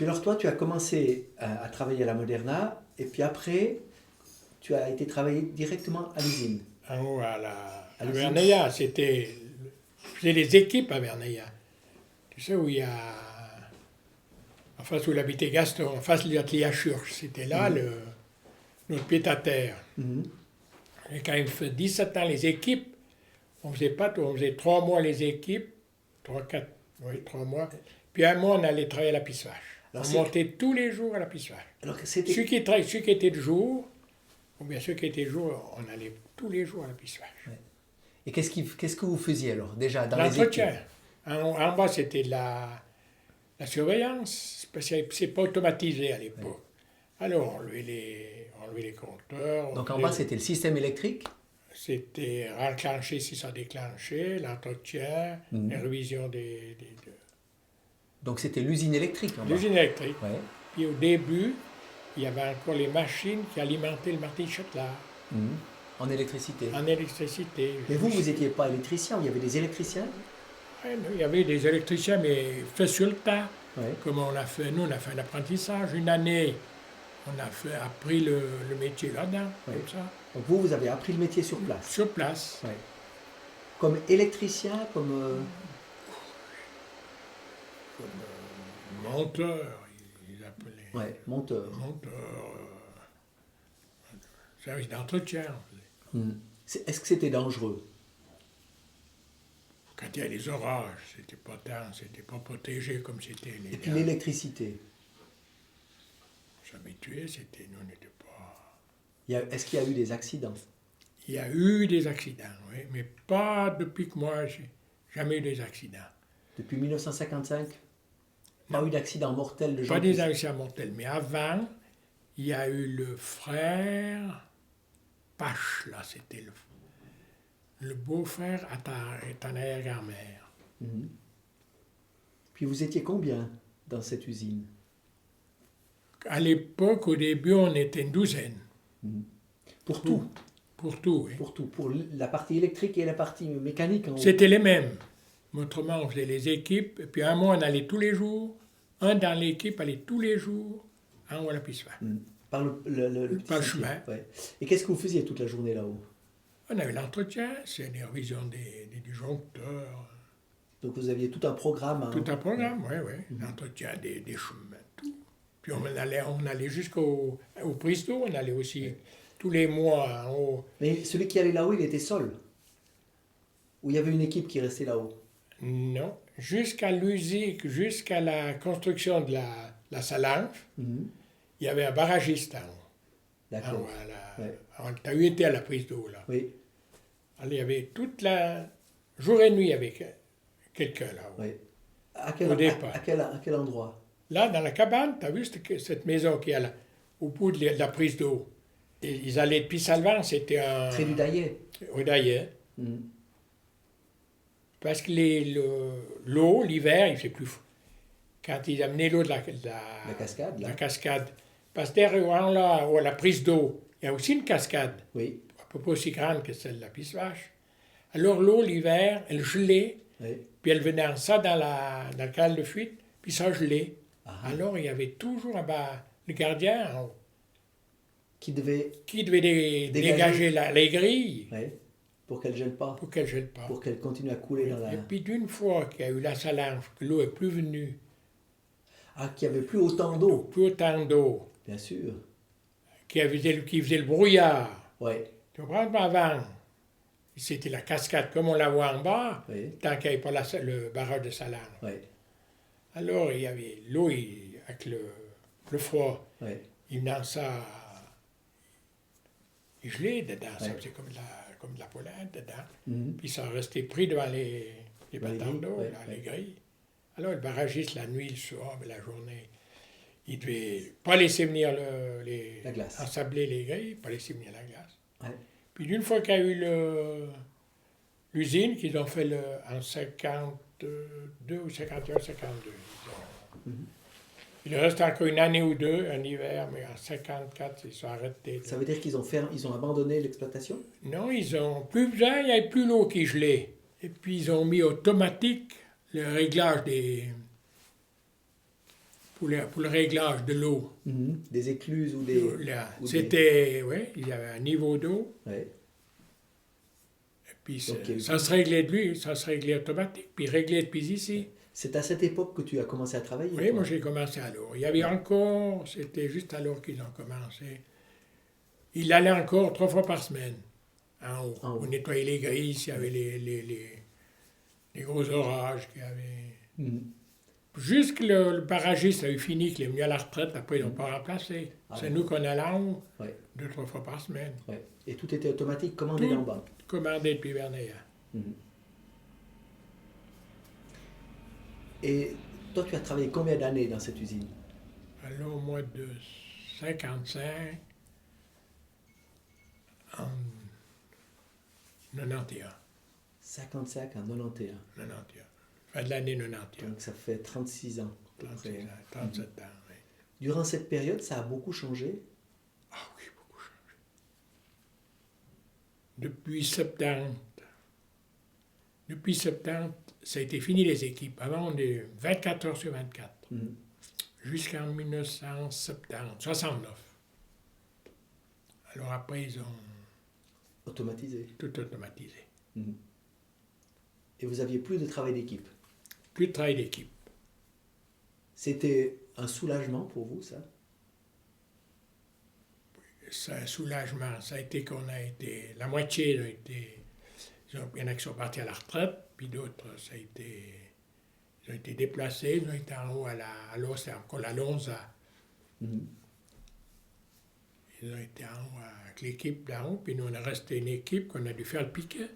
Puis alors toi, tu as commencé à travailler à la Moderna, et puis après, tu as été travailler directement à l'usine. En haut, À à l'usine. Verneilla, je faisais les équipes à Verneilla. Tu sais où il y a, en face où habitait Gaston, en face de l'atelier à Church, c'était là Mhm. notre pied-à-terre. Mhm. Et quand il fait 17 ans les équipes, on faisait pas tout, on faisait 3 mois les équipes, 3, 4, oui, 3 mois. Puis un mois, on allait travailler à la pisse vache. Alors, On montait tous les jours à la pisse vache. alors Ceux qui étaient de jour, ou bien ceux qui étaient de jour, on allait tous les jours à la pisse vache. Ouais. Et qu'est-ce que vous faisiez alors, déjà, dans les équipes? L'entretien. En bas, c'était de la surveillance, parce que c'est pas automatisé à l'époque. Ouais. Alors, on enlevait les compteurs. Donc en bas, c'était le système électrique. C'était enclencher si ça déclenchait, l'entretien, Mhm. les révisions Donc c'était l'usine électrique en bas. l'usine électrique. Ouais. Puis au début, il y avait encore les machines qui alimentaient le Martin Châtelard Mhm. En électricité. en électricité. Mais vous n'étiez pas électricien, il y avait des électriciens? Ouais, il y avait des électriciens, mais fait sur le tas. Ouais. Comme on a fait, nous, on a fait un apprentissage. Une année, on a appris le métier là-dedans, Ouais. comme ça, Donc vous avez appris le métier sur place. sur place. Ouais. Comme électricien, comme... Monteur, ils appelaient. Ouais, monteur. Monteur, service d'entretien. Mhm. Est-ce que c'était dangereux? Quand il y a les orages, c'était pas protégé comme c'était les Et puis gars. l'électricité. S'habituer, c'était, nous, on n'était pas. Est-ce qu'il y a eu des accidents? Il y a eu des accidents, oui, mais pas depuis que moi, j'ai jamais eu des accidents. Depuis 1955? Pas Non. eu d'accident mortel de gens Pas des qui- accidents mortels, mais avant, il y a eu le frère Pache, là, c'était le beau-frère est en arrière-grand-mère. Mhm. Puis vous étiez combien dans cette usine? À l'époque, au début, on était une douzaine. Pour tout? Pour tout, oui. Pour tout? Pour la partie électrique et la partie mécanique en haut? C'était les mêmes. Autrement, on faisait les équipes, et puis un mois, on allait tous les jours. Un dans l'équipe allait tous les jours en haut à la piste vache. Mhm. Par le petit Par le sentier. chemin. Ouais. Et qu'est-ce que vous faisiez toute la journée là-haut? On avait l'entretien, c'est des révisions des disjoncteurs, Donc vous aviez tout un programme. tout un programme, oui, oui. L'entretien des chemins, tout. Puis on allait jusqu'au prises d'eau, on allait aussi tous les mois en haut. Mais celui qui allait là-haut, il était seul? Ou il y avait une équipe qui restait là-haut? Non, jusqu'à l'usine, jusqu'à la construction de la Salange, Mhm. il y avait un barragiste en haut. D'accord. Ouais. Tu as eu été à la prise d'eau, là. Oui, Alors, il y avait toute la. Jour et nuit avec quelqu'un là-haut. oui. Au départ. À quel endroit? Là, dans la cabane, tu as vu cette maison qui est là, au bout de la prise d'eau. Et ils allaient depuis Salvan, c'était un. Près du Daillet. Au Daillet. Mhm. Parce que l'eau, l'hiver, il fait plus fou. Quand ils amenaient l'eau de La cascade, là. la cascade. Parce que derrière là, à la prise d'eau, il y a aussi une cascade, Oui, à peu près aussi grande que celle de la pisse vache. Alors l'eau, l'hiver, elle gelait, oui. puis elle venait en ça dans le canal de fuite, puis ça gelait. Ah. Alors il y avait toujours le gardien en haut, Qui devait... qui devait Dégager. dégager les grilles Oui, pour qu'elle gèle pas. pour qu'elle ne gèle pas. Pour qu'elle continue à couler dans la... Et puis d'une fois qu'il y a eu la Salange, que l'eau est plus venue, Ah, qu'il n'y avait plus autant d'eau. plus autant d'eau, Bien sûr. qui faisait le brouillard. Oui, Tu comprends? Avant, c'était la cascade comme on la voit en bas, oui, tant qu'il n'y avait pas le barrage de Salange. oui, Alors, il y avait l'eau, avec le froid, oui. il venait en ça, il gelait dedans, ça Ouais. faisait comme de la pollen dedans. Mhm. Puis ça restait pris devant les Dans les battants grilles, d'eau, ouais, dans ouais. les grilles. Alors, le barragiste, la nuit, le soir, la journée, il devait pas laisser venir La glace. ensabler les grilles, pas laisser venir la glace. Ouais. Puis d'une fois qu'il y a eu l'usine, qu'ils ont fait en 52 ou 51, 52. Il reste encore une année ou deux, un hiver, mais en 54, ils sont arrêtés. Ça veut dire qu'ils ont abandonné l'exploitation? Non, ils ont plus besoin, il n'y avait plus l'eau qui gelait. Et puis ils ont mis automatique le réglage pour le réglage de l'eau. Des écluses ou des... C'était, oui, il y avait un niveau d'eau. Ouais. Et puis Ok. ça se réglait de lui, ça se réglait automatique, puis réglé depuis ici. C'est à cette époque que tu as commencé à travailler? Oui, toi? moi j'ai commencé à l'eau. Il y avait encore, c'était juste alors qu'ils ont commencé. Il allait encore 3 fois par semaine, en haut. En haut. Pour nettoyer les grilles, s'il y avait les gros orages qu'il y avait. Mhm. Jusque le barragiste a eu fini, qu'il est venu à la retraite, après ils n'ont pas remplacé. Ah C'est ouais. nous qu'on allait en haut, Ouais. 2-3 fois par semaine. Ouais. Et tout était automatique, commandé Tout. d'en bas. Commandé depuis Vernéa. Mhm. Et toi, tu as travaillé combien d'années dans cette usine? Alors, au mois de 55, en 91. 55 en 91. 91. Fin de l'année 91. Donc ça fait 36 ans. à peu 36 près. ans, 37 ans, oui. Durant cette période, ça a beaucoup changé. Ah oui, beaucoup changé. Depuis 70. Depuis 70, ça a été fini les équipes. Avant, on est 24 heures sur 24. Mhm. Jusqu'en 1970, 69. Alors après, ils ont Automatisé. tout automatisé. Mhm. Et vous aviez plus de travail d'équipe. Plus de travail d'équipe. C'était un soulagement pour vous, ça? C'est un soulagement. Ça a été qu'on a été. La moitié a été. Il y en a qui sont partis à la retraite, puis d'autres, ça a été. Ils ont été déplacés, ils ont été en haut à l'eau, c'est encore la Lonza. Mhm. Ils ont été en haut avec l'équipe d'en haut, puis nous, on est resté une équipe qu'on a dû faire le piquet.